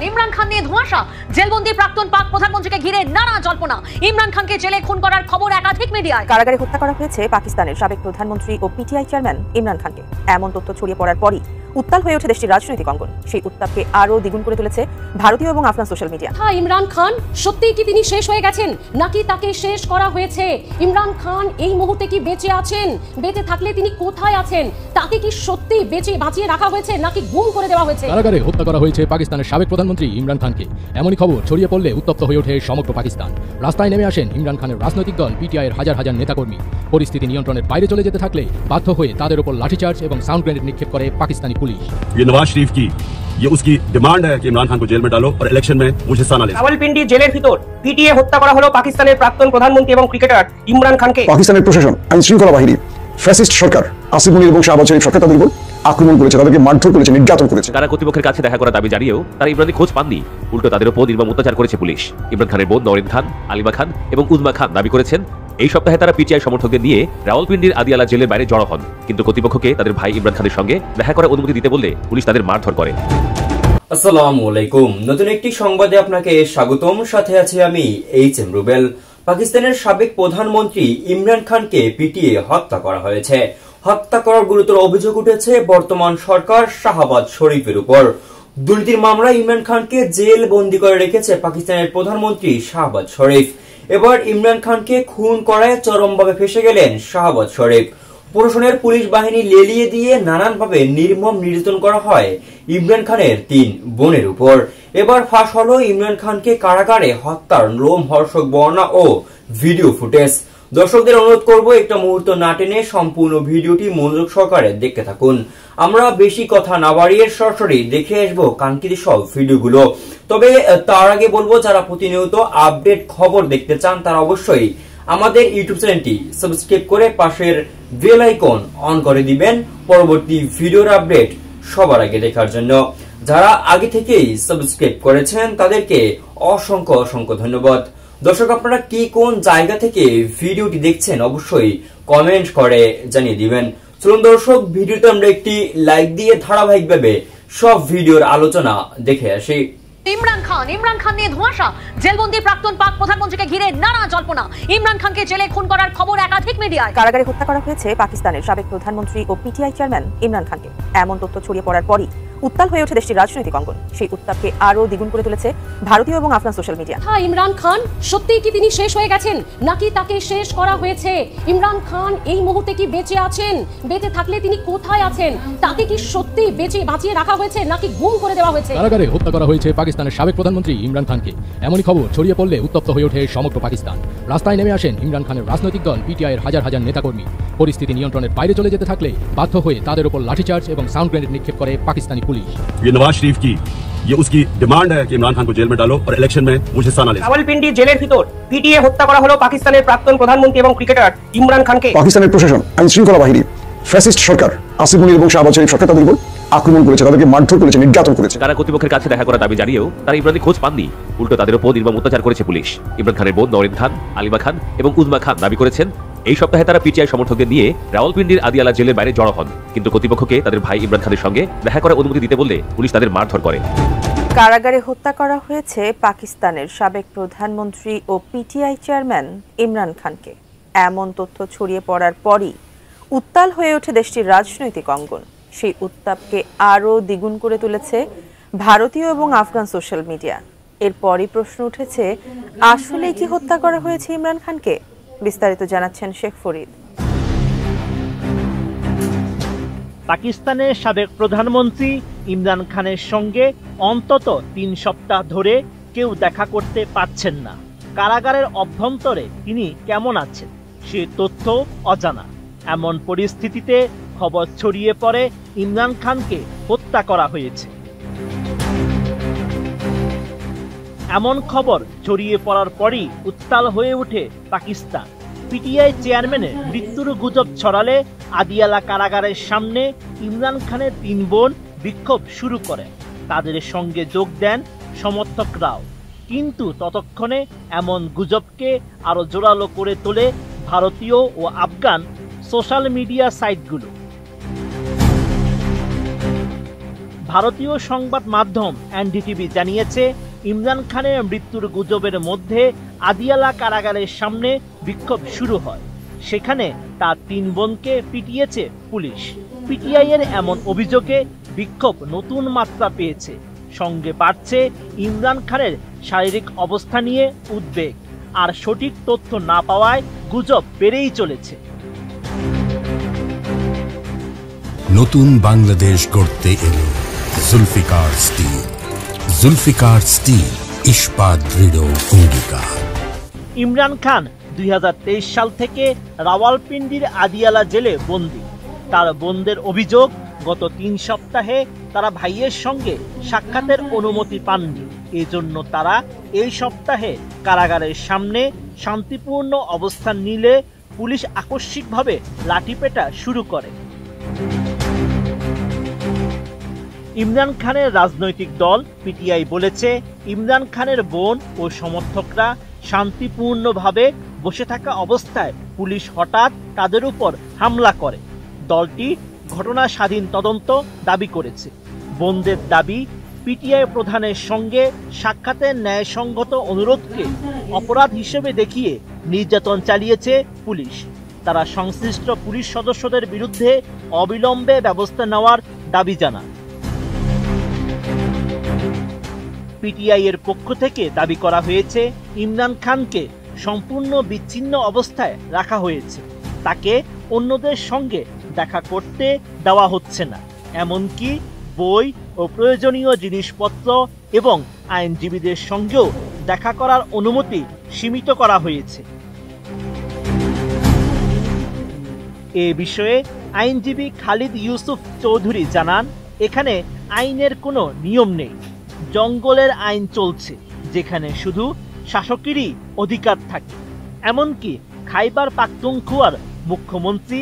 ইমরান খান নিয়ে ধোঁয়াশা। জেলবন্দি প্রাক্তন পাক প্রধানমন্ত্রীকে ঘিরে নানা জল্পনা। ইমরান খানকে জেলে খুন করার খবর একাধিক মিডিয়ায়। কারাগারে হত্যা করা হয়েছে পাকিস্তানের সাবেক প্রধানমন্ত্রী ও পিটিআই চেয়ারম্যান ইমরান খানকে। এমন তথ্য ছড়িয়ে পড়ার পরই উত্তাল হয়ে ওঠে দেশটির রাজনৈতিক অঙ্গন। সেই উত্তাপকে আরো দ্বিগুণ করে তুলেছে ভারতীয় এবং আফগান সোশ্যাল মিডিয়া। ইমরান খান সত্যিই কি তিনি শেষ হয়ে গেছেন নাকি তাকে শেষ করা হয়েছে? ইমরান খান এই মুহূর্তে কি বেঁচে আছেন? বেঁচে থাকলে তিনি কোথায় আছেন? তাকে কি সত্যি বাঁচিয়ে রাখা হয়েছে নাকি গুম করে দেওয়া হয়েছে? কারাগারে হত্যা করা হয়েছে পাকিস্তানের সাবেক প্রধানমন্ত্রী ইমরান খানকে। এমনই খবর ছড়িয়ে পড়লে উত্তপ্ত হয়ে ওঠে সমগ্র পাকিস্তান। রাস্তায় নেমে আসেন ইমরান খানের রাজনৈতিক দল পিটিআইয়ের হাজার হাজার নেতাকর্মী। পরিস্থিতি নিয়ন্ত্রণের বাইরে চলে যেতে থাকলে বাধ্য হয়ে তাদের উপর লাঠিচার্জ এবং সাউন্ড গ্রেনেড নিক্ষেপ করে পাকিস্তানি পুলিশ। नवाज शरीफ की ये उसकी डिमांड है कि इमरान खान को जेल में डालो और इलेक्शन में मुझे हिस्सा ना ले। রাওয়ালপিন্ডি জেলের ভিতর পিটিয়ে হত্যা করা হলো পাকিস্তানের প্রাক্তন প্রধানমন্ত্রী এবং ক্রিকেটার ইমরান খানকে। পাকিস্তানের প্রশাসন, আইন শৃঙ্খলা বাহিনী, ফ্যাসিস্ট সরকার আসিফ মুনির এবং শাহবাজ শরীফ সরকার তাদের উপর আক্রমণ করেছে, তাদেরকে মারধর করেছে, নির্যাতন করেছে। কারা কর্তৃপক্ষের কাছে দেখা করার দাবি জানিয়েও তারা ইমরানের খোঁজ পাননি। উল্টো তাদের উপর নির্মম অত্যাচার করেছে পুলিশ। ইমরান খানের বোন নওরিন খান, আলিমা খান এবং উজমা খান দাবি করেছেন এই সপ্তাহে তারা পিটিআই সমর্থকদের নিয়ে রাওয়ালপিন্ডির আদিয়ালা জেলের বাইরে জড়ো হন, কিন্তু কর্তৃপক্ষকে তাদের ভাই ইমরান খানের সঙ্গে দেখা করার অনুমতি দিতে বললে পুলিশ তাদের মারধর করে। আসসালামু আলাইকুম, নতুন একটি সংবাদে আপনাকে স্বাগতম। সাথে আছি আমি এইচ.এম. রুবেল। পাকিস্তানের সাবেক প্রধানমন্ত্রী ইমরান খানকে পিটিয়ে হত্যা করা হয়েছে। হত্যা করার গুরুতর অভিযোগ উঠেছে বর্তমান সরকার শাহবাজ শরীফের উপর। দুর্নীতির মামলায় ইমরান খানকে জেল বন্দী করে রেখেছে পাকিস্তানের প্রধানমন্ত্রী শাহবাজ শরীফ। এবার ইমরান খানকে খুন করায় চরমভাবে ফেঁসে গেলেন শাহবাজ শরীফ। প্রশাসনের পুলিশ বাহিনী লেলিয়ে দিয়ে নানানভাবে নির্মম নির্যাতন করা হয় ইমরান খানের 3 বোনের উপর। এবার ফাঁস হলো ইমরান খানকে কারাগারে হত্যার লোমহর্ষক বর্ণনা ও ভিডিও ফুটেজ। দর্শকদের অনুরোধ করব একটা মুহূর্ত না টেনে সম্পূর্ণ ভিডিওটি মনোযোগ সহকারে দেখতে থাকুন। আমরা বেশি কথা না বাড়িয়ে সরাসরি দেখে আসবো কাঙ্ক্ষিত সব ভিডিওগুলো। তবে তার আগে বলবো, যারা প্রতিনিয়ত আপডেট খবর দেখতে চান তারা অবশ্যই আমাদের ইউটিউব চ্যানেলটি সাবস্ক্রাইব করে পাশের বেল আইকন অন করে দিবেন পরবর্তী ভিডিওর আপডেট সবার আগে দেখার জন্য। যারা আগে থেকেই সাবস্ক্রাইব করেছেন তাদেরকে অসংখ্য অসংখ্য ধন্যবাদ। দর্শক, আপনারা কি কোন জায়গা থেকে ভিডিওটি দেখছেন অবশ্যই কমেন্ট করে জানিয়ে দিবেন। চলুন দর্শক, ভিডিওতে আমরা একটি লাইক দিয়ে ধারাবাহিকভাবে সব ভিডিওর আলোচনা দেখে আসি। ইমরান খান নিয়ে ধোঁয়াশা। জেলবন্দি প্রাক্তন পাক প্রধানমন্ত্রীকে ঘিরে নানা জল্পনা। ইমরান খানকে জেলে খুন করার খবর একাধিক মিডিয়ায়। কারাগারে হত্যা করা হয়েছে পাকিস্তানের সাবেক প্রধানমন্ত্রী ও পিটিআই চেয়ারম্যান ইমরান খানকে। এমন তথ্য ছড়িয়ে পড়ার পরই উত্তাল হয়ে ওঠে দেশটির রাজনৈতিক অঙ্গন। সেই উত্তাপকে আরো দ্বিগুণ করে তুলেছে ভারতীয় এবং আফগান সোশ্যাল মিডিয়া। ইমরান খান সত্যিই কি তিনি শেষ হয়ে গেছেন নাকি তাকে শেষ করা হয়েছে? ইমরান খান এই মুহূর্তে কি বেঁচে আছেন? বেঁচে থাকলে তিনি কোথায় আছেন? তাকে কি সত্যি বাঁচিয়ে রাখা হয়েছে নাকি গুম করে দেওয়া হয়েছে? কারাগারে হত্যা করা হয়েছে পাকিস্তানের সাবেক প্রধানমন্ত্রী ইমরান খানকে। এমনই খবর ছড়িয়ে পড়লে উত্তপ্ত হয়ে ওঠে সমগ্র পাকিস্তান। রাস্তায় নেমে আসেন ইমরান খানের রাজনৈতিক দল পিটিআইয়ের হাজার হাজার নেতাকর্মী। পরিস্থিতি নিয়ন্ত্রণের বাইরে চলে যেতে থাকলে বাধ্য হয়ে তাদের উপর লাঠিচার্জ এবং সাউন্ড গ্রেনেড নিক্ষেপ করে পাকিস্তানি পুলিশ। नवाज शरीफ की ये उसकी डिमांड है कि इमरान खान को जेल में डालो और इलेक्शन में मुझे हिस्सा ना ले। রাওয়ালপিন্ডি জেলের ভিতর পিটিয়ে হত্যা করা হলো পাকিস্তানের প্রাক্তন প্রধানমন্ত্রী এবং ক্রিকেটার ইমরান খানকে। পাকিস্তানের প্রশাসন, আইন শৃঙ্খলা বাহিনী, ফ্যাসিস্ট সরকার আসিফ মুনির এবং শাহবাজ শরীফ সরকার তাদের উপর আক্রমণ করেছে, তাদেরকে মারধর করেছে, নির্যাতন করেছে। কারা কর্তৃপক্ষের কাছে দেখা করার দাবি জানিয়েও তারা ইমরানের খোঁজ পাননি। উল্টো তাদের উপর নির্মম অত্যাচার করেছে পুলিশ। ইমরান খানের বোন নওরিন খান, আলিমা খান এবং উজমা খান দাবি করেছেন এই সপ্তাহে তারা পিটিআই সমর্থকদের নিয়ে রাওয়ালপিন্ডির আদিয়ালা জেলের বাইরে জড়ো হন, কিন্তু কর্তৃপক্ষকে তাদের ভাই ইমরান খানের সঙ্গে দেখা করার অনুমতি দিতে বললে পুলিশ তাদের মারধর করে। কারাগারে হত্যা করা হয়েছে পাকিস্তানের সাবেক প্রধানমন্ত্রী ও পিটিআই চেয়ারম্যান ইমরান খানকে। এমন তথ্য ছড়িয়ে পড়ার পরই উত্তাল হয়ে ওঠে দেশটির রাজনৈতিক অঙ্গন। সেই উত্তাপকে আরো দ্বিগুণ করে তুলেছে ভারতীয় এবং আফগান সোশ্যাল মিডিয়া। এরপরই প্রশ্ন উঠেছে, আসলে কি হত্যা করা হয়েছে ইমরান খানকে? বিস্তারিত জানাচ্ছেন শেখ ফরিদ। পাকিস্তানের সাবেক প্রধানমন্ত্রী ইমরান খানের সঙ্গে অন্তত 3 সপ্তাহ ধরে কেউ দেখা করতে পারছেন না। কারাগারের অভ্যন্তরে তিনি কেমন আছেন সে তথ্য অজানা। এমন পরিস্থিতিতে খবর ছড়িয়ে পড়ে ইমরান খানকে হত্যা করা হয়েছে। এমন খবর ছড়িয়ে পড়ার পরই উত্তাল হয়ে ওঠে পাকিস্তান। পিটিআই চেয়ারম্যানের মৃত্যুর গুজব ছড়ালে আদিয়ালা কারাগারের সামনে ইমরান খানের 3 বোন বিক্ষোভ শুরু করেন। তাদের সঙ্গে যোগ দেন সমর্থকরাও। কিন্তু ততক্ষণে এমন গুজবকে আরো জোরালো করে তোলে ভারতীয় ও আফগান সোশ্যাল মিডিয়া সাইটগুলো। ভারতীয় সংবাদ মাধ্যম এনডিটিভি জানিয়েছে, ইমরান খানের মৃত্যুর গুজবের মধ্যে আদিয়ালা কারাগারের সামনে বিক্ষোভ শুরু হয়। সেখানে তার 3 বোনকে পিটিয়েছে পুলিশ। পিটিআই এর এমন অভিযোগে বিক্ষোভ নতুন মাত্রা পেয়েছে। সঙ্গে বাড়ছে ইমরান খানের শারীরিক অবস্থা নিয়ে উদ্বেগ, আর সঠিক তথ্য না পাওয়ায় গুজব বেড়েই চলেছে। নতুন বাংলাদেশ গড়তে এলো জুলফিকার স্টিল। জুলফিকার স্টিল, ইস্পাত দৃঢ় অঙ্গীকার। ইমরান খান 2023 সাল থেকে রাওয়ালপিন্ডির আদিয়ালা জেলে বন্দী। তার বোনদের অভিযোগ, গত 3 সপ্তাহে তারা ভাইয়ের সঙ্গে সাক্ষাতের অনুমতি পাননি। এজন্য তারা এই সপ্তাহে কারাগারের সামনে শান্তিপূর্ণ অবস্থান নিলে পুলিশ আকস্মিকভাবে লাঠিপেটা শুরু করে। ইমরান খানের রাজনৈতিক দল পিটিআই বলেছে, ইমরান খানের বোন ও সমর্থকরা শান্তিপূর্ণভাবে বসে থাকা অবস্থায় পুলিশ হঠাৎ তাদের উপর হামলা করে। দলটি ঘটনা স্বাধীন তদন্ত দাবি করেছে। বোনদের দাবি, পিটিআই প্রধানের সঙ্গে সাক্ষাতের ন্যায়সঙ্গত অনুরোধকে অপরাধ হিসেবে দেখিয়ে নির্যাতন চালিয়েছে পুলিশ। তারা সংশ্লিষ্ট পুলিশ সদস্যদের বিরুদ্ধে অবিলম্বে ব্যবস্থা নেওয়ার দাবি জানায়। পিটিআই এর পক্ষ থেকে দাবি করা হয়েছে, ইমরান খানকে সম্পূর্ণ বিচ্ছিন্ন অবস্থায় রাখা হয়েছে। তাকে অন্যদের সঙ্গে দেখা করতে দেওয়া হচ্ছে না। এমনকি বই ও প্রয়োজনীয় জিনিসপত্র এবং আইনজীবীদের সঙ্গেও দেখা করার অনুমতি সীমিত করা হয়েছে। এ বিষয়ে আইনজীবী খালিদ ইউসুফ চৌধুরী জানান, এখানে আইনের কোনো নিয়ম নেই। জঙ্গলের আইন চলছে, যেখানে শুধু শাসকেরই অধিকার থাকে। এমনকি খাইবার পাখতুনখোয়ার মুখ্যমন্ত্রী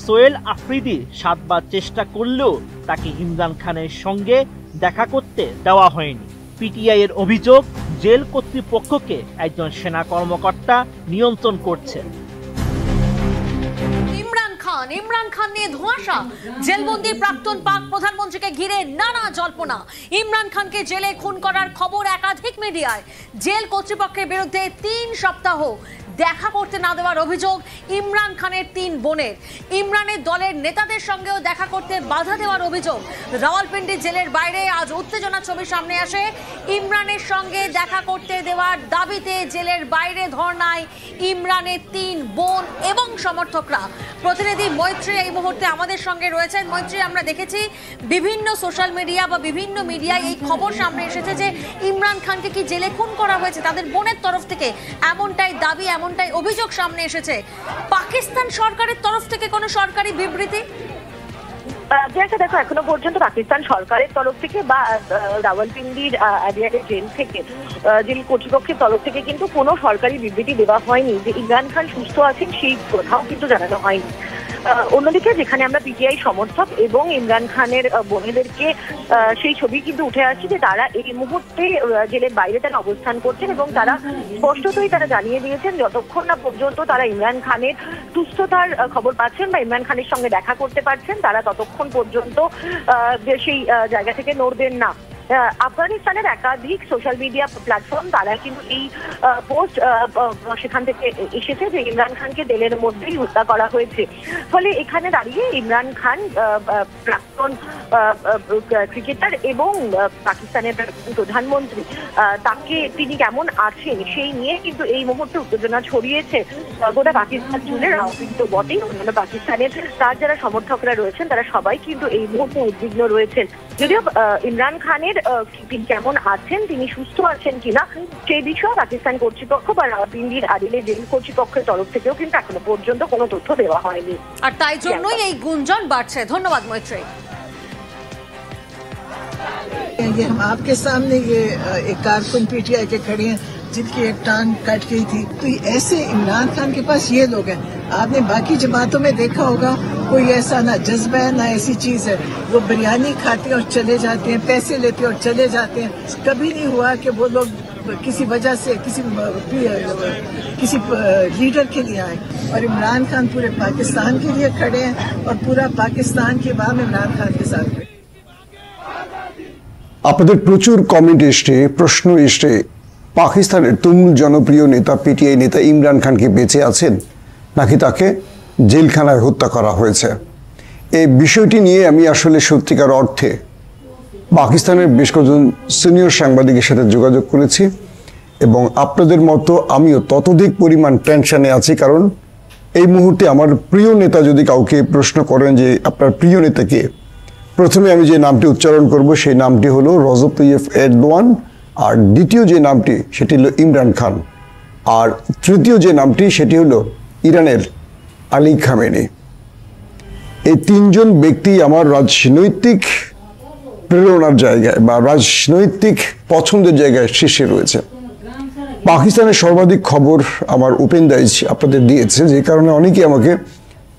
সোহেল আফ্রিদি 7 বার চেষ্টা করলেও তাকে ইমরান খানের সঙ্গে দেখা করতে দেওয়া হয়নি। পিটিআই এর অভিযোগ, জেল কর্তৃপক্ষকে একজন সেনা কর্মকর্তা নিয়ন্ত্রণ করছেন। ইমরান খান নিয়ে ধোঁয়াশা, জেলবন্দি প্রাক্তন পাক প্রধানমন্ত্রীকে ঘিরে নানা জল্পনা। ইমরান খানকে জেলে খুন করার খবর একাধিক মিডিয়ায়। জেল কর্তৃপক্ষের বিরুদ্ধে 3 সপ্তাহ দেখা করতে না দেওয়ার অভিযোগ ইমরান খানের 3 বোনের। ইমরানের দলের নেতাদের সঙ্গেও দেখা করতে বাধা দেওয়ার অভিযোগ। রাওয়ালপিন্ডি জেলের বাইরে আজ উত্তেজনার ছবি সামনে আসে। ইমরানের সঙ্গে দেখা করতে দেওয়ার দাবিতে জেলের বাইরে ধর্নায় ইমরানের 3 বোন এবং সমর্থকরা। প্রতিনিধি মৈত্রী এই মুহূর্তে আমাদের সঙ্গে রয়েছেন। মৈত্রী, আমরা দেখেছি বিভিন্ন সোশ্যাল মিডিয়া বা বিভিন্ন মিডিয়ায় এই খবর সামনে এসেছে যে ইমরান খানকে কি জেলে খুন করা হয়েছে। তাদের বোনের তরফ থেকে এমনটাই দাবি, এমনটাই অভিযোগ সামনে এসেছে। পাকিস্তান সরকারের তরফ থেকে কোনো সরকারি বিবৃতি? দেখো, এখনো পর্যন্ত পাকিস্তান সরকারের তরফ থেকে বা রাওয়ালপিন্ডির আদিয়ালা জেল থেকে, জেল কর্তৃপক্ষের তরফ থেকে কিন্তু কোনো সরকারি বিবৃতি দেওয়া হয়নি যে ইমরান খান সুস্থ আছেন, সেই কথাও কিন্তু জানানো হয়নি। অন্যদিকে যেখানে আমরা পিটিআই সমর্থক এবং ইমরান খানের বোনেদেরকে সেই ছবি কিন্তু উঠে আসছে যে তারা এই মুহূর্তে জেলের বাইরে তারা অবস্থান করছেন এবং তারা স্পষ্টতই তারা জানিয়ে দিয়েছেন যতক্ষণ না পর্যন্ত তারা ইমরান খানের সুস্থতার খবর পাচ্ছেন বা ইমরান খানের সঙ্গে দেখা করতে পারছেন, তারা ততক্ষণ পর্যন্ত সেই জায়গা থেকে নড়বেন না। আফগানিস্তানের একাধিক সোশ্যাল মিডিয়া প্ল্যাটফর্ম তারা কিন্তু এই পোস্ট সেখান থেকে এসেছে যে ইমরান খানকে জেলের মধ্যেই হত্যা করা হয়েছে। ফলে এখানে দাঁড়িয়ে ইমরান খান প্রাক্তন ক্রিকেটার এবং পাকিস্তানের প্রধানমন্ত্রী, তাকে তিনি কেমন আছেন সেই নিয়ে কিন্তু এই মুহূর্তে উত্তেজনা ছড়িয়েছে গোটা পাকিস্তান জুড়ে। রাওয়ালপিন্ডি তো বটেই, অন্যান্য পাকিস্তানের তার যারা সমর্থকরা রয়েছেন তারা সবাই কিন্তু এই মুহূর্তে উদ্বিগ্ন রয়েছেন। যদিও ইমরান খানের তিনি কেমন আছেন, তিনি সুস্থ আছেন কিনা সেই বিষয়ে পাকিস্তান কর্তৃপক্ষ বা রাওয়ালপিন্ডির আদিলে জেল কর্তৃপক্ষের তরফ থেকেও কিন্তু এখনো পর্যন্ত কোনো তথ্য দেওয়া হয়নি, আর তাই জন্যই এই গুঞ্জন বাড়ছে। ধন্যবাদ মৈত্রী। ये हम आपके सामने ये एक कारकुन पीटीआई के खड़े हैं जिनकी एक टांग कट गई थी, तो ऐसे इमरान खान के पास ये लोग हैं। आपने बाकी जमातों में देखा होगा कोई ऐसा ना जज्बा है ना ऐसी चीज है, वो बिरयानी खाते हैं और चले जाते हैं, पैसे लेते हैं और चले जाते हैं। कभी नहीं हुआ कि वो लोग किसी वजह से किसी लीडर के लिए आए। और इमरान खान पूरे पाकिस्तान के लिए खड़े हैं और पूरा पाकिस्तान की आवाम इमरान खान के साथ खड़े। আপনাদের প্রচুর কমেন্ট এসছে, প্রশ্ন এসছে, পাকিস্তানের তুমুল জনপ্রিয় নেতা পিটিআই নেতা ইমরান খান কি বেঁচে আছেন নাকি তাকে জেলখানায় হত্যা করা হয়েছে। এই বিষয়টি নিয়ে আমি আসলে সত্যিকার অর্থে পাকিস্তানের বেশ কয়েকজন সিনিয়র সাংবাদিকের সাথে যোগাযোগ করেছি এবং আপনাদের মতো আমিও ততোধিক পরিমাণ টেনশনে আছি। কারণ এই মুহূর্তে আমার প্রিয় নেতা যদি কাউকে প্রশ্ন করেন যে আপনার প্রিয় নেতা কে, প্রথমে আমি যে নামটি উচ্চারণ করব সেই নামটি হলো রজব তৈয়ব এরদোয়ান, আর দ্বিতীয় যে নামটি সেটি হলো ইমরান খান, আর তৃতীয় যে নামটি সেটি হলো ইরানের আলী খামেনি। এই তিনজন ব্যক্তি আমার রাজনৈতিক প্রেরণার জায়গায় বা রাজনৈতিক পছন্দের জায়গায় শীর্ষে রয়েছে। পাকিস্তানের সর্বাধিক খবর আমার উপেন দাইজ আপনাদের দিয়েছে, যে কারণে অনেকেই আমাকে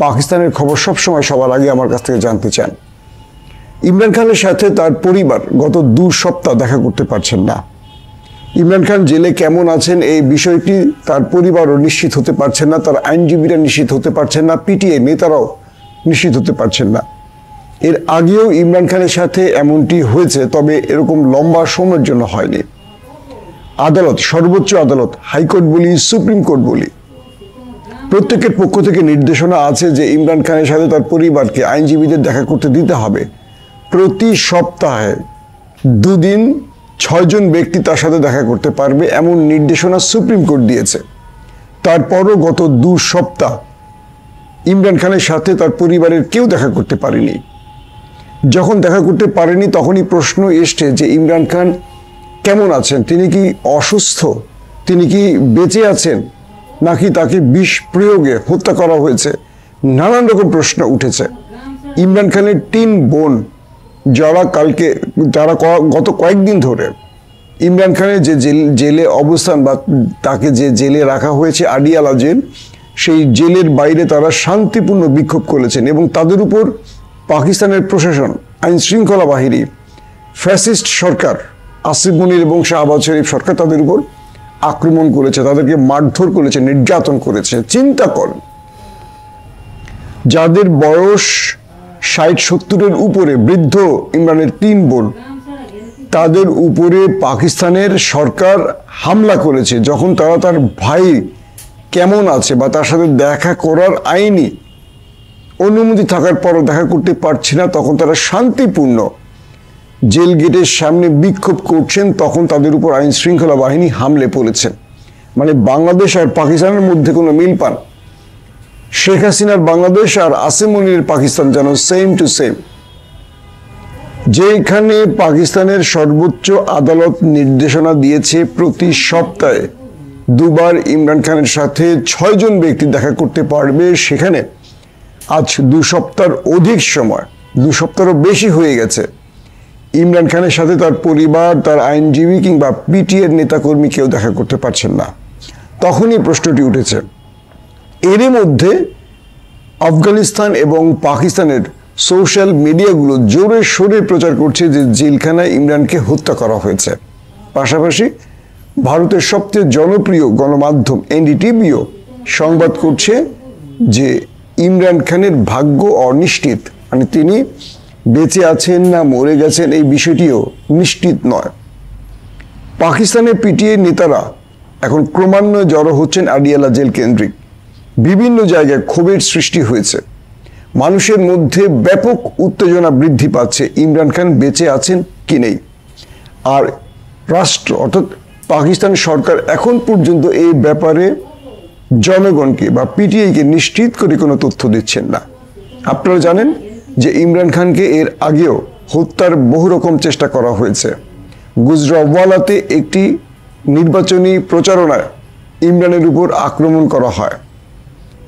পাকিস্তানের খবর সবসময় সবার আগে আমার কাছ থেকে জানতে চান। ইমরান খানের সাথে তার পরিবার গত 2 সপ্তাহ দেখা করতে পারছেন না। ইমরান খান জেলে কেমন আছেন এই বিষয়টি তার পরিবারও নিশ্চিত হতে পারছেন না, তার আইনজীবীরা নিশ্চিত হতে পারছেন না, পিটিআই নেতারাও নিশ্চিত হতে পারছেন না। এর আগেও ইমরান খানের সাথে এমনটি হয়েছে, তবে এরকম লম্বা সময়ের জন্য হয়নি। আদালত, সর্বোচ্চ আদালত, হাইকোর্ট বলি, সুপ্রিম কোর্ট বলি, প্রত্যেকের পক্ষ থেকে নির্দেশনা আছে যে ইমরান খানের সাথে তার পরিবারকে আইনজীবীদের দেখা করতে দিতে হবে। প্রতি সপ্তাহে 2 দিন 6 জন ব্যক্তি তার সাথে দেখা করতে পারবে, এমন নির্দেশনা সুপ্রিম কোর্ট দিয়েছে। তারপরও গত 2 সপ্তাহ ইমরান খানের সাথে তার পরিবারের কেউ দেখা করতে পারেনি। যখন দেখা করতে পারেনি তখনই প্রশ্ন এসছে যে ইমরান খান কেমন আছেন, তিনি কি অসুস্থ, তিনি কি বেঁচে আছেন নাকি তাকে বিষ প্রয়োগে হত্যা করা হয়েছে, নানান রকম প্রশ্ন উঠেছে। ইমরান খানের 3 বোন যারা গত কয়েকদিন ধরে ইমরান খানের যে জেলে অবস্থান বা তাকে যে জেলে রাখা হয়েছে আদিয়ালা জেল, সেই জেলের বাইরে তারা শান্তিপূর্ণ বিক্ষোভ করেছেন এবং তাদের উপর পাকিস্তানের প্রশাসন, আইন শৃঙ্খলা বাহিনী, ফ্যাসিস্ট সরকার আসিফ মুনির এবং শাহবাজ শরীফ সরকার তাদের উপর আক্রমণ করেছে, তাদেরকে মারধর করেছে, নির্যাতন করেছে। চিন্তা করেন, যাদের বয়স 60-70-এর উপরে, বৃদ্ধ ইমরানের 3 বোন, তাদের উপরে পাকিস্তানের সরকার হামলা করেছে। যখন তারা তার ভাই কেমন আছে বা তার সাথে দেখা করার আইনি অনুমতি থাকার পরও দেখা করতে পারছে না, তখন তারা শান্তিপূর্ণ জেল গেটের সামনে বিক্ষোভ করছেন, তখন তাদের উপর আইন শৃঙ্খলা বাহিনী হামলে পড়েছে। মানে বাংলাদেশ আর পাকিস্তানের মধ্যে কোনো মিল পান, শেখ হাসিনার বাংলাদেশ আর আসিফ মুনিরের পাকিস্তান যেন সেম টু সেম। যেখানে পাকিস্তানের সর্বোচ্চ আদালত নির্দেশনা দিয়েছে প্রতি সপ্তাহে 2 বার ইমরান খানের সাথে 6 জন ব্যক্তি দেখা করতে পারবে, সেখানে আজ 2 সপ্তাহের অধিক সময়, 2 সপ্তাহেরও বেশি হয়ে গেছে, ইমরান খানের সাথে তার পরিবার, তার আইনজীবী কিংবা পিটিআইয়ের নেতাকর্মী কেউ দেখা করতে পারছেন না। তখনই প্রশ্নটি উঠেছে। এর মধ্যে আফগানিস্তান এবং পাকিস্তানের সোশ্যাল মিডিয়াগুলো জোরে সোরে প্রচার করছে যে জেলখানায় ইমরানকে হত্যা করা হয়েছে। পাশাপাশি ভারতের সবচেয়ে জনপ্রিয় গণমাধ্যম এনডিটিভিও সংবাদ করছে যে ইমরান খানের ভাগ্য অনিশ্চিত, মানে তিনি বেঁচে আছেন না মরে গেছেন এই বিষয়টিও নিশ্চিত নয়। পাকিস্তানের পিটিআই নেতারা এখন ক্রমান্বয়ে জড়ো হচ্ছেন আদিয়ালা জেল কেন্দ্রিক। বিভিন্ন জায়গায় ক্ষোভের সৃষ্টি হয়েছে, মানুষের মধ্যে ব্যাপক উত্তেজনা বৃদ্ধি পাচ্ছে ইমরান খান বেঁচে আছেন কি নেই। আর রাষ্ট্র অর্থাৎ পাকিস্তান সরকার এখন পর্যন্ত এই ব্যাপারে জনগণকে বা পিটিআইকে নিশ্চিত করে কোনো তথ্য দিচ্ছেন না। আপনারা জানেন যে ইমরান খানকে এর আগেও হত্যার বহু রকম চেষ্টা করা হয়েছে। গুজরাওয়ালাতে একটি নির্বাচনী প্রচারণায় ইমরানের উপর আক্রমণ করা হয়,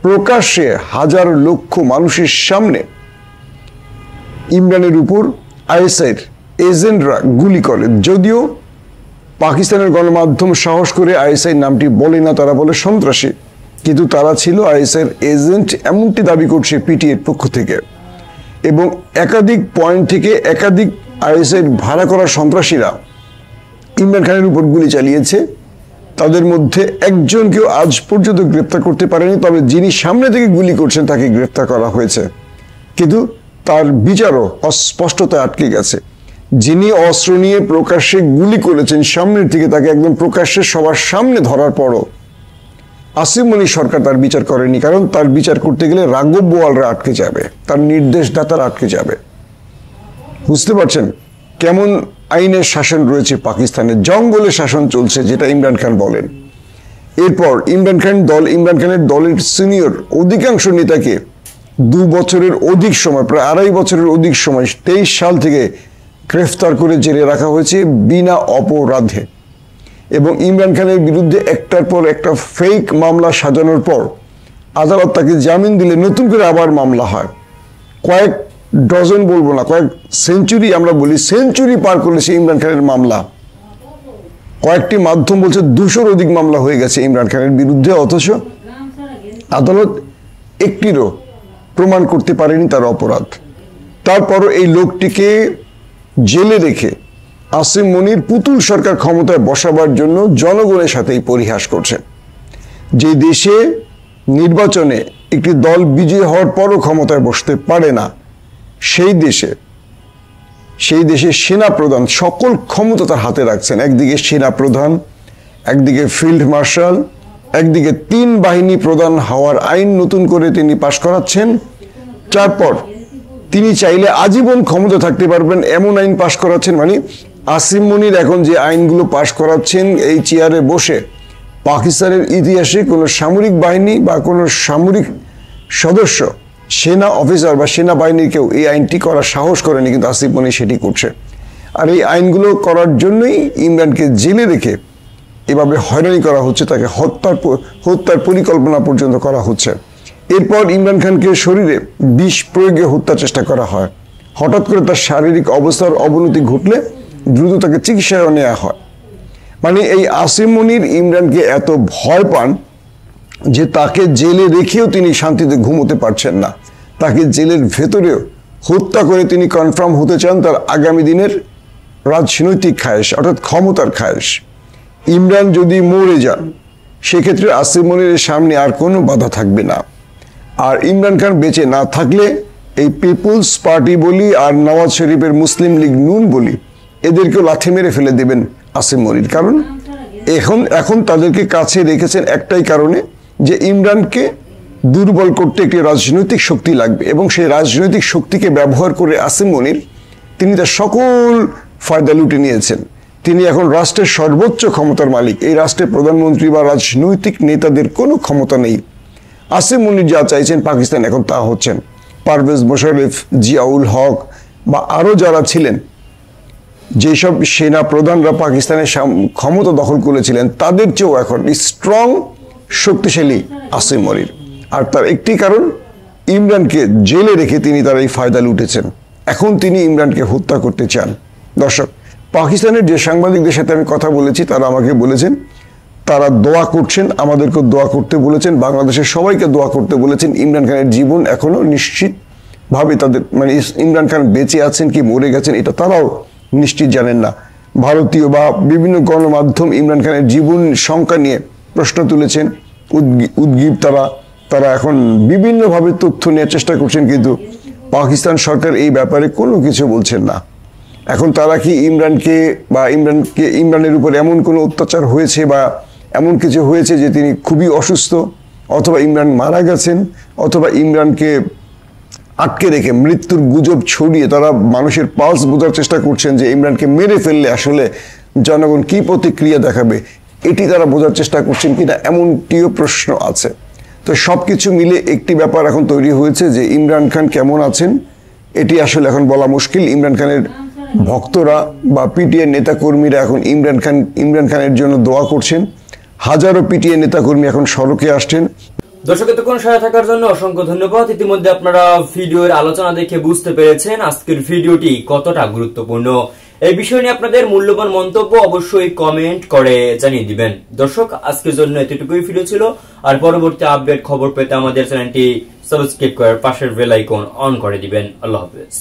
প্রকাশ্যে হাজার লক্ষ মানুষের সামনে ইমরানের উপর আইএসআইয়ের এজেন্টরা গুলি করে। যদিও পাকিস্তানের গণমাধ্যম সাহস করে আইএসআই নামটি বলে না, তারা বলে সন্ত্রাসী, কিন্তু তারা ছিল আইএসআইয়ের এজেন্ট এমনটি দাবি করছে পিটিআইয়ের পক্ষ থেকে। এবং একাধিক পয়েন্ট থেকে একাধিক আইএসআইয়ের ভাড়া করা সন্ত্রাসীরা ইমরান খানের উপর গুলি চালিয়েছে। তাদের মধ্যে একজনকেও আজ পর্যন্ত গ্রেপ্তার করতে পারেনি, তবে যিনি সামনে থেকে গুলি করছেন তাকে গ্রেপ্তার করা হয়েছে, কিন্তু তার বিচারও অস্পষ্টতায় আটকে গেছে। যিনি অস্ত্র নিয়ে প্রকাশ্যে গুলি করেছেন সামনের থেকে, তাকে একদম প্রকাশ্যে সবার সামনে ধরার পরও আসিম মনির সরকার তার বিচার করেনি, কারণ তার বিচার করতে গেলে রাঘব বোয়ালরা আটকে যাবে, তার নির্দেশদাতারা আটকে যাবে। বুঝতে পারছেন কেমন আইনের শাসন রয়েছে পাকিস্তানে, জঙ্গলে শাসন চলছে, যেটা ইমরান খান বলেন। এরপর ইমরান খানের দলের সিনিয়র অধিকাংশ নেতাকে 2 বছরের অধিক সময়, প্রায় 2.5 বছরের অধিক সময় 23 সাল থেকে গ্রেফতার করে জেলে রাখা হয়েছে বিনা অপরাধে। এবং ইমরান খানের বিরুদ্ধে একটার পর একটা ফেক মামলা সাজানোর পর আদালত তাকে জামিন দিলে নতুন করে আবার মামলা হয়। কয়েক ডজন বলবো না, কয়েক সেঞ্চুরি, আমরা বলি সেঞ্চুরি পার করেছে ইমরান খানের মামলা। কয়েকটি মাধ্যম বলছে 200-র অধিক মামলা হয়ে গেছে ইমরান খানের বিরুদ্ধে, অথচ আদালত একটিরও প্রমাণ করতে পারেনি তার অপরাধ। তারপরও এই লোকটিকে জেলে রেখে আসিম মনির পুতুল সরকার ক্ষমতায় বসাবার জন্য জনগণের সাথেই পরিহাস করছেন। যে দেশে নির্বাচনে একটি দল বিজয়ী হওয়ার পরও ক্ষমতায় বসতে পারে না, সেই দেশে সেনা প্রধান সকল ক্ষমতা তার হাতে রাখছেন। একদিকে সেনা প্রধান, একদিকে ফিল্ড মার্শাল, একদিকে 3 বাহিনী প্রধান হওয়ার আইন নতুন করে তিনি পাশ করাচ্ছেন। তারপর তিনি চাইলে আজীবন ক্ষমতা থাকতে পারবেন এমন আইন পাশ করাচ্ছেন। মানে আসিম মনির এখন যে আইনগুলো পাশ করাচ্ছেন এই চেয়ারে বসে, পাকিস্তানের ইতিহাসে কোনো সামরিক বাহিনী বা কোনো সামরিক সদস্য, সেনা অফিসার বা সেনাবাহিনীর কেউ এই আইনটি করার সাহস করেনি, কিন্তু আসিম মনির সেটি করছে। আর এই আইনগুলো করার জন্যই ইমরানকে জেলে রেখে এভাবে হয়রানি করা হচ্ছে, তাকে হত্যার পরিকল্পনা পর্যন্ত করা হচ্ছে। এরপর ইমরান খানকে শরীরে বিষ প্রয়োগে হত্যার চেষ্টা করা হয়। হঠাৎ করে তার শারীরিক অবস্থার অবনতি ঘটলে দ্রুত তাকে চিকিৎসায় নেওয়া হয়। মানে এই আসিম মনির ইমরানকে এত ভয় পান যে তাকে জেলে রেখেও তিনি শান্তিতে ঘুমোতে পারছেন না। তাকে জেলের ভেতরেও হত্যা করে তিনি কনফার্ম হতে চান তার আগামী দিনের রাজনৈতিক খায়েশ, অর্থাৎ ক্ষমতার খায়েশ। ইমরান যদি মরে যান সেক্ষেত্রে আসিম মনিরের সামনে আর কোনো বাধা থাকবে না। আর ইমরান খান বেঁচে না থাকলে এই পিপুলস পার্টি বলি আর নওয়াজ শরীফের মুসলিম লীগ নুন বলি, এদেরকেও লাথি মেরে ফেলে দেবেন আসিম মনির। কারণ এখন তাদেরকে কাছে রেখেছেন একটাই কারণে, যে ইমরানকে দুর্বল করতে একটি রাজনৈতিক শক্তি লাগবে, এবং সেই রাজনৈতিক শক্তিকে ব্যবহার করে আসিম মনির তিনি তার সকল ফায়দা লুটে নিয়েছেন। তিনি এখন রাষ্ট্রের সর্বোচ্চ ক্ষমতার মালিক। এই রাষ্ট্রের প্রধানমন্ত্রী বা রাজনৈতিক নেতাদের কোনো ক্ষমতা নেই। আসিম মনির যা চাইছেন পাকিস্তান এখন তা হচ্ছেন। পারভেজ মোশাররফ, জিয়াউল হক বা আরও যারা ছিলেন, যেসব সেনা প্রধানরা পাকিস্তানের ক্ষমতা দখল করেছিলেন, তাদের চেয়েও এখন স্ট্রং শক্তিশালী আসিম মনির। আর তার একটি কারণ, ইমরানকে জেলে রেখে তিনি তার এই ফায়দা লুটেছেন। এখন তিনি ইমরানকে হত্যা করতে চান। দর্শক, পাকিস্তানের যে সাংবাদিকদের সাথে আমি কথা বলেছি তারা আমাকে বলেছেন তারা দোয়া করছেন, আমাদেরকে দোয়া করতে বলেছেন, বাংলাদেশের সবাইকে দোয়া করতে বলেছেন। ইমরান খানের জীবন এখনো নিশ্চিতভাবে তাদের, মানে ইমরান খান বেঁচে আছেন কি মরে গেছেন এটা তারাও নিশ্চিত জানেন না। ভারতীয় বা বিভিন্ন গণমাধ্যম ইমরান খানের জীবন সংখ্যা নিয়ে প্রশ্ন তুলেছেন, উদ্গীব তারা এখন বিভিন্নভাবে তথ্য নেওয়ার চেষ্টা করছেন, কিন্তু পাকিস্তান সরকার এই ব্যাপারে কোনো কিছু বলছেন না। এখন তারা কি ইমরানের উপর এমন কোনো অত্যাচার হয়েছে বা এমন কিছু হয়েছে যে তিনি খুবই অসুস্থ, অথবা ইমরান মারা গেছেন, অথবা ইমরানকে আটকে রেখে মৃত্যুর গুজব ছড়িয়ে তারা মানুষের পালস বোঝার চেষ্টা করছেন যে ইমরানকে মেরে ফেললে আসলে জনগণ কি প্রতিক্রিয়া দেখাবে, এটি তারা বোঝার চেষ্টা করছেন কিনা, এমনটিও প্রশ্ন আছে। তো সবকিছু মিলে একটি ব্যাপার এখন তৈরি হয়েছে যে ইমরান খান কেমন আছেন এটি আসলে এখন বলা মুশকিল। ইমরান খানের ভক্তরা বা পিটিআই নেতাকর্মীরা এখন ইমরান খানের জন্য দোয়া করছেন। হাজারো পিটিআই নেতাকর্মী এখন সড়কে আসছেন। দর্শক, এতক্ষণ সাথে থাকার জন্য অসংখ্য ধন্যবাদ। ইতিমধ্যে আপনারা ভিডিওর আলোচনা দেখে বুঝতে পেরেছেন আজকের ভিডিওটি কতটা গুরুত্বপূর্ণ। এই বিষয় নিয়ে আপনাদের মূল্যবান মন্তব্য অবশ্যই কমেন্ট করে জানিয়ে দিবেন। দর্শক, আজকের জন্য এতটুকুই ভিডিও ছিল। আর পরবর্তী আপডেট খবর পেতে আমাদের চ্যানেলটি সাবস্ক্রাইব করে পাশের বেল আইকন অন করে দিবেন। আল্লাহ হাফেজ।